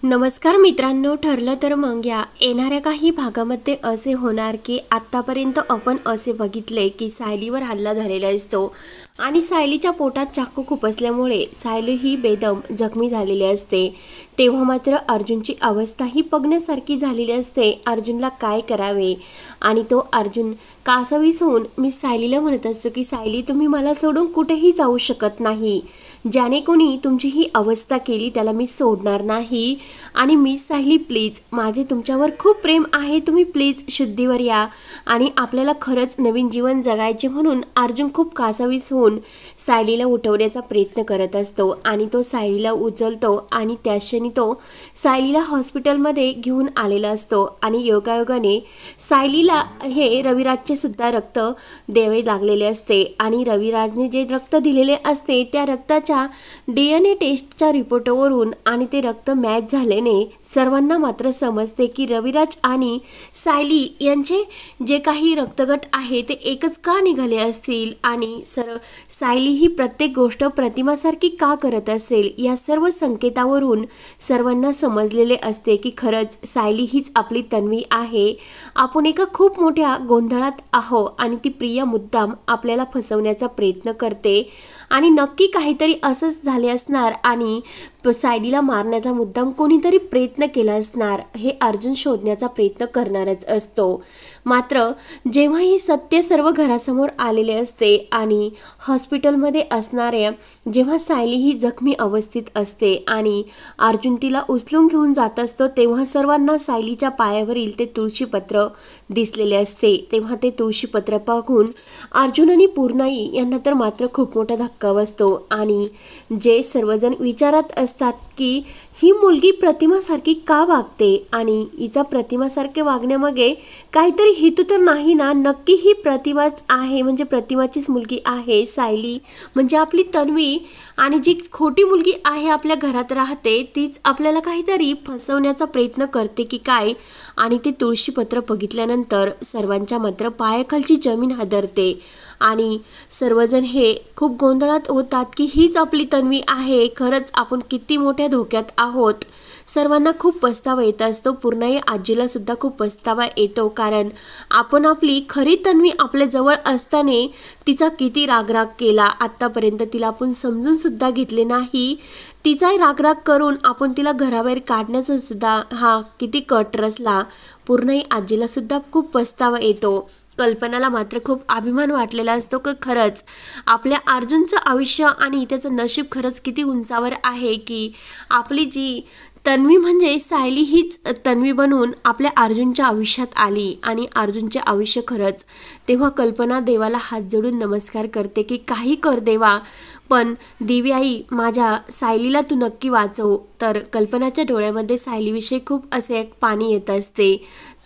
नमस्कार मित्रांनो, ठरलं तर मग या येणाऱ्या काही भागामध्ये असे होणार की आत्तापर्यंत आपण असे बघितले की सायलीवर हल्ला झालेला असतो आणि सायलीच्या पोटात चाकू खुपसल्यामुळे सायली ही बेदम जखमी झालेली असते। तेव्हा मात्र अर्जुनची अवस्था ही बघण्यासारखी झालेली असते। अर्जुनला काय करावे आणि तो अर्जुन कासावीस होऊन मी सायलीला म्हणत असतो की सायली, तुम्ही मला सोडून कुठेही जाऊ शकत नाही। ज्याने कोणी तुमची ही अवस्था केली त्याला मी सोडणार नाही आणि मी सायली प्लीज, माझे तुमच्यावर खूप प्रेम आहे, तुम्ही प्लीज शुद्धीवर या आणि आपल्याला खरंच नवीन जीवन जगायचे म्हणून अर्जुन खूप कासावीस होऊन सायलीला उठवण्याचा प्रयत्न करत असतो आणि तो सायलीला उचलतो आणि त्याच क्षणी तो सायलीला हॉस्पिटलमध्ये घेऊन आलेला असतो आणि योगायोगाने सायलीला हे रविराजचे सुद्धा रक्त द्यावे लागलेले असते आणि रविराजने जे रक्त दिलेले असते त्या रक्ताच्या DNA टेस्टच्या रिपोर्टवरून आणि ते रक्त मॅच झाल्याने सर्वांना मात्र समजते की रविराज आणि सायली यांचे जे काही रक्तगट आहे ते एकच का निघाले असतील आणि सायली ही प्रत्येक गोष्ट प्रतिमासारखी का करत असेल या सर्व संकेतावरून सर्वांना समजलेले असते की खरंच सायली हीच आपली तन्वी आहे। आपण एका खूप मोठ्या गोंधळात आहो आणि ती प्रिया मुद्दाम आपल्याला फसवण्याचा प्रयत्न करते आणि नक्की काहीतरी असंच झाले असणार आणि सायलीला मारण्याचा मुद्दाम कोणीतरी प्रयत्न केला असणार हे अर्जुन शोधण्याचा प्रयत्न करणारच असतो। मात्र जेव्हा हे सत्य सर्व घरासमोर आलेले असते आणि हॉस्पिटलमध्ये असणाऱ्या जेव्हा सायली ही जखमी अवस्थेत असते आणि अर्जुन तिला उचलून घेऊन जात असतो तेव्हा सर्वांना सायलीच्या पायावरील ते तुळशीपत्र दिसलेले असते। तेव्हा ते तुळशीपत्र पाहून अर्जुन आणि पूर्णाई यांना तर मात्र खूप मोठा धक्का बसतो आणि जे सर्वजण विचारत असतात की ही मुलगी प्रतिमासारखी का वागते आणि हिचा प्रतिमासारखे वागण्यामागे काहीतरी हेतू तर नाही ना, नक्की ही प्रतिमाच आहे, म्हणजे प्रतिमाचीच मुलगी आहे सायली, म्हणजे आपली तन्वी आणि जी खोटी मुलगी आहे आपल्या घरात राहते तीच आपल्याला काहीतरी फसवण्याचा प्रयत्न करते की काय। आणि ते तुळशीपत्र बघितल्यानंतर सर्वांच्या मात्र पायाखालची जमीन हादरते आणि सर्वजण हे खूप गोंधळात होतात की हीच आपली तन्वी आहे, खरंच आपण किती मोठ्या धोक्यात आहोत। सर्वांना खूप पस्तावा येत असतो, पूर्णाई आजीला सुद्धा खूप पस्तावा येतो, कारण आपण आपली खरी तन्वी आपल्या जवळ असताना तिचा किती रागराग केला, आत्तापर्यंत तिला आपण समजून सुद्धा घेतले नाही, तिचा रागराग करून आपण तिला घराबाहेर काढण्याचा सुद्धा हा किती कट रचला। पूर्णाई आजीला सुद्धा खूप पस्तावा येतो। कल्पनाला मात्र खूप अभिमान वाटलेला असतो की खरंच आपल्या अर्जुनचं आयुष्य आणि त्याचं नशीब खरंच किती उंचावर आहे की आपली जी तन्वी म्हणजे सायली हीच तन्वी बनून आपल्या अर्जुनच्या आयुष्यात आली आणि अर्जुनचे आयुष्य खरंच। तेव्हा कल्पना देवाला हात जोडून नमस्कार करते की काही कर देवा, पण देवी आई माझ्या सायलीला तू नक्की वाचव। तर कल्पनाच्या डोळ्यामध्ये सायलीविषयी खूप असे एक पाणी येत असते।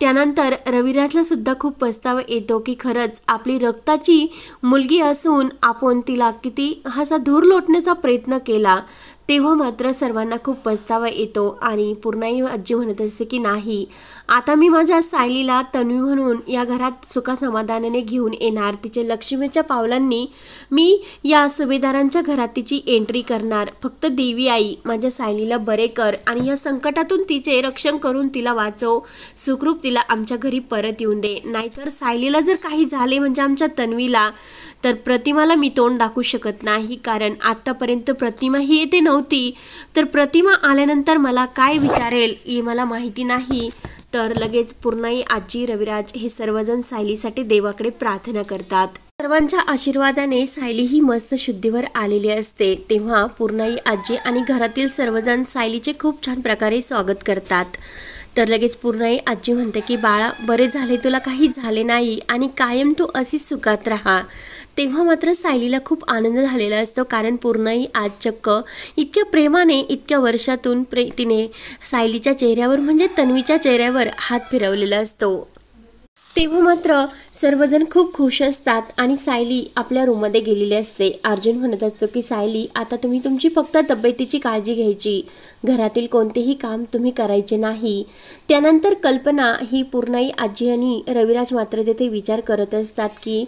त्यानंतर रविराजला सुद्धा खूप पस्तावा येतो की खरंच आपली रक्ताची मुलगी असून आपण तिला किती असा धूर लोटण्याचा प्रयत्न केला। तेव्हा मात्र सर्वांना खूप पस्तावा येतो आणि पूर्णाई आजी म्हणत असते की नाही, आता मी माझ्या सायलीला तन्वी म्हणून या घरात सुखासमाधानाने घेऊन येणार, तिच्या लक्ष्मीच्या पावलांनी मी या सुभेदारांच्या घरात तिची एंट्री करणार, फक्त देवी आई माझ्या सायलीला बरे कर आणि या संकटातून तिचे रक्षण करून तिला वाचव, सुखरूप तिला आमच्या घरी परत येऊन दे, नाहीतर सायलीला जर काही झाले म्हणजे आमच्या तन्वीला, तर प्रतिमाला मी तोंड दाखवू शकत नाही, कारण आत्तापर्यंत प्रतिमा ही येते नव्हती, तर प्रतिमा आल्यानंतर मला काय विचारेल हे मला माहिती नाही। तर लगेच पूर्णाई आजी रविराज हे सर्वजण सायलीसाठी देवाकडे प्रार्थना करतात। सर्वांच्या आशीर्वादाने सायली ही मस्त शुद्धीवर आलेली असते। तेव्हा पूर्णाई आजी आणि घरातील सर्वजण सायलीचे खूप छान प्रकारे स्वागत करतात। तर लगेच पूर्णाई आजी म्हणते की बाळा बरे झाले, तुला काही झाले नाही आणि कायम तू अशीच सुखात राहा। तेव्हा मात्र सायलीला खूप आनंद झालेला असतो, कारण पूर्णाई आज चक्क इतक्या प्रेमाने इतक्या वर्षातून तिने सायलीच्या चेहऱ्यावर म्हणजे तन्वीच्या चेहऱ्यावर हात फिरवलेला असतो। तेव्हा मात्र सर्वजण खूप खुश असतात आणि सायली आपल्या रूममध्ये गेलेली असते। अर्जुन म्हणत असतो की सायली, आता तुम्ही तुमची फक्त तब्येतीची काळजी घ्यायची, घरातील कोणतेही काम तुम्ही करायचे नाही. त्यानंतर कल्पना ही पूर्णाई आजी आणि रविराज मात्र तेथे विचार करत असतात की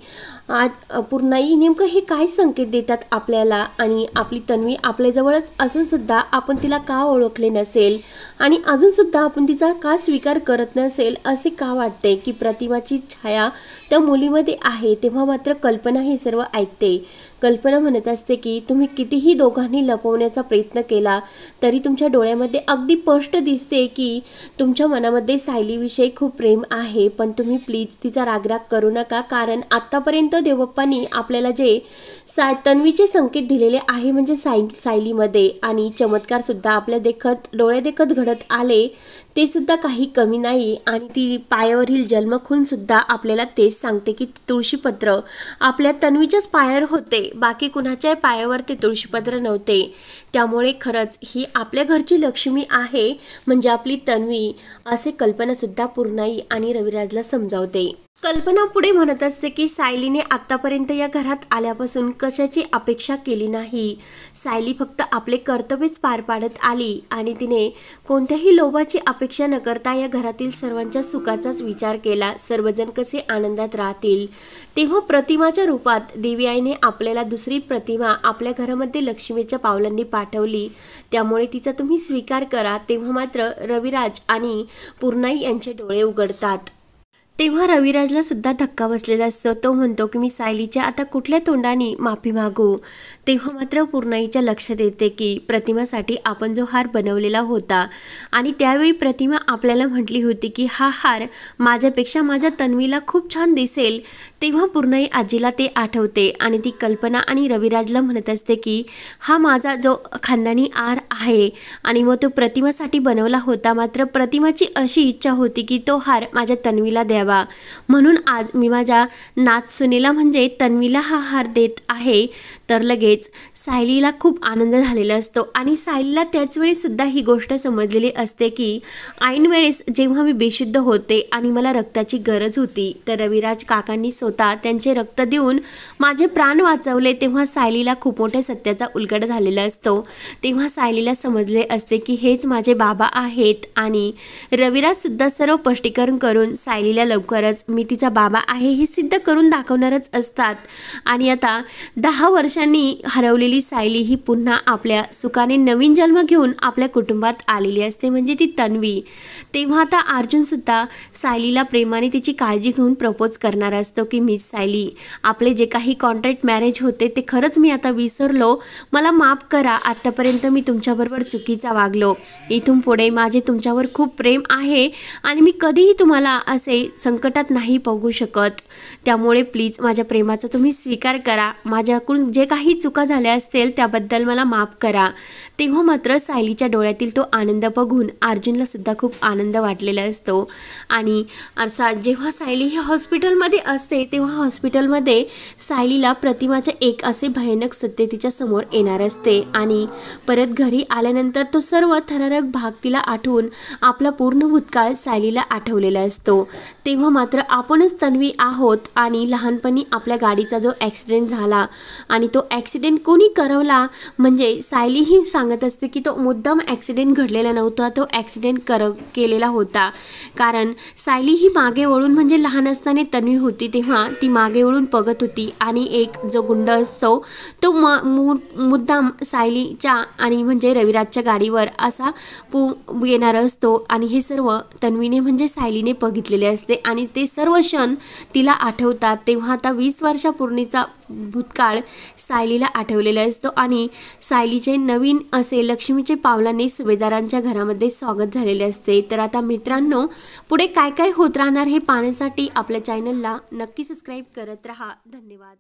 आज पूर्णाई नेमकं हे काय संकेत देतात आपल्याला, आणि आपली तन्वी आपल्याजवळच असून सुद्धा आपण तिला का ओळखले नसेल आणि अजून सुद्धा आपण तिचा का स्वीकार करत नसेल असे का वाटते की प्रतिमाची छाया त्या मुलीमध्ये आहे. तेव्हा मात्र कल्पना हे सर्व ऐकते. कल्पना म्हणत असते की तुम्ही कितीही दोघांनी लपवण्याचा प्रयत्न केला तरी तुमच्या डोळ्यामध्ये अगदी स्पष्ट दिसते की तुमच्या मनामध्ये सायलीविषयी खूप प्रेम आहे. पण तुम्ही प्लीज तिचा रागराग करू नका, कारण आत्तापर्यंत देवप्पांनी आपल्याला जे तन्वीचे संकेत दिलेले आहे म्हणजे सायलीमध्ये, आणि चमत्कार सुद्धा आपल्या डोळ्या देखत घडत आले ते सुद्धा काही कमी नाही. आणि ती पायावरील जन्मखून सुद्धा आपल्याला तेच सांगते की तुळशीपत्र आपल्या तन्वीच्याच पायावर होते, बाकी कुणाच्या पायावर ते तुळशीपत्र नव्हते. त्यामुळे खरंच ही आपल्या घरची लक्ष्मी आहे म्हणजे आपली तन्वी, असे कल्पना सुद्धा पूर्णाई आणि रविराजला समजावते. कल्पना पुढे म्हणत असते की सायलीने आत्तापर्यंत या घरात आल्यापासून कशाची अपेक्षा केली नाही. सायली फक्त आपले कर्तव्यच पार पाडत आली आणि तिने कोणत्याही लोभाची अपेक्षा न करता या घरातील सर्वांच्या सुखाचाच विचार केला. सर्वजण कसे आनंदात राहतील. तेव्हा प्रतिमाच्या रूपात देवी आईने आपल्याला दुसरी प्रतिमा आपल्या घरामध्ये लक्ष्मीच्या पावलांनी पाठवली, त्यामुळे तिचा तुम्ही स्वीकार करा. तेव्हा मात्र रविराज आणि पूर्णाई यांचे डोळे उघडतात. तेव्हा रविराजला सुद्धा धक्का बसलेला असतो. तो म्हणतो की मी सायलीच्या आता कुठल्या तोंडाने माफी मागू. तेव्हा मात्र पूर्णाईच्या लक्षात येते की प्रतिमासाठी आपण जो हार बनवलेला होता आणि त्यावेळी प्रतिमा आपल्याला म्हटली होती की हा हार माझ्यापेक्षा माझ्या तन्वीला खूप छान दिसेल. तेव्हा पूर्णाई आजीला ते आठवते आणि ती कल्पना आणि रविराजला म्हणत असते की हा माझा जो खानदानी हार आहे आणि मग तो प्रतिमासाठी बनवला होता, मात्र प्रतिमाची अशी इच्छा होती की तो हार माझ्या तन्वीला द्यावा, म्हणून आज मी माझ्या नातसुनेला म्हणजे तन्वीला हा हार देत आहे. तर लगेच सायलीला खूप आनंद झालेला असतो आणि सायलीला त्याच वेळी सुद्धा ही गोष्ट समजलेली असते की ऐन वेळेस जेव्हा मी बेशुद्ध होते आणि मला रक्ताची गरज होती तर रविराज काकांनी स्वतः त्यांचे रक्त देऊन माझे प्राण वाचवले. तेव्हा सायलीला खूप मोठ्या सत्याचा उलगडा झालेला असतो. तेव्हा सायलीला समजले असते की हेच माझे बाबा आहेत आणि रविराज सुद्धा सर्व स्पष्टीकरण करून सायलीला लवकरच मी तिचा बाबा आहे हे सिद्ध करून दाखवणारच असतात. आणि आता 10 वर्षांनी हरवलेली सायली ही पुन्हा आपल्या सुखाने नवीन जन्म घेऊन आपल्या कुटुंबात आलेली असते, म्हणजे ती तन्वी. तेव्हा आता अर्जुन सुद्धा सायलीला प्रेमाने तिची काळजी घेऊन प्रपोज करणार असतो की मिस सायली, आपले जे काही कॉन्ट्रॅक्ट मॅरेज होते ते खरंच मी आता विसरलो, मला माफ करा. आतापर्यंत मी तुमच्याबरोबर चुकीचा वागलो. इथून पुढे माझे तुमच्यावर खूप प्रेम आहे आणि मी कधीही तुम्हाला असे संकटात नाही बघू शकत. त्यामुळे प्लीज माझ्या प्रेमाचा तुम्ही स्वीकार करा. माझ्याकडून जे काही चुका झाल्या असतील त्याबद्दल मला माफ करा. तेव्हा मात्र सायलीच्या डोळ्यातील तो आनंद बघून अर्जुनला सुद्धा खूप आनंद वाटलेला असतो. आणि जेव्हा सायली ही हॉस्पिटलमध्ये असते तेव्हा हॉस्पिटलमध्ये सायलीला प्रतिमाचे एक असे भयानक सत्य तिच्या समोर येणार असते आणि परत घरी आल्यानंतर तो सर्व थरारक भाग तिला आठवून आपला पूर्ण भूतकाळ सायलीला आठवलेला असतो. तेव्हा मात्र आपणच तन्वी आहोत आणि लहानपणी आपल्या गाडीचा जो ॲक्सिडेंट झाला आणि तो ॲक्सिडेंट कोणी करवला म्हणजे सायली ही सांगत असते की तो मुद्दाम ॲक्सिडेंट घडलेला नव्हता, तो ॲक्सिडेंट केलेला होता. कारण सायली ही मागे वळून म्हणजे लहान असताना तन्वी होती तेव्हा ती मागे वळून बघत होती आणि एक जो गुंड असतो तो मुद्दाम सायलीच्या आणि म्हणजे रविराजच्या गाडीवर असा येणार असतो आणि हे सर्व तन्वीने म्हणजे सायलीने बघितलेले असते आणि ते सर्व क्षण तिला आठवतात. तेव्हा आता 20 वर्षापूर्वीचा भूतकाळ सायलीला आठवलेला असतो आणि सायलीचे नवीन असे लक्ष्मीचे पावलाने सुभेदारांच्या घरामध्ये स्वागत झालेले असते. तर आता मित्रांनो, पुढे काय काय होत राहणार हे पाहण्यासाठी आपल्या चॅनलला नक्की सबस्क्राईब करत राहा. धन्यवाद.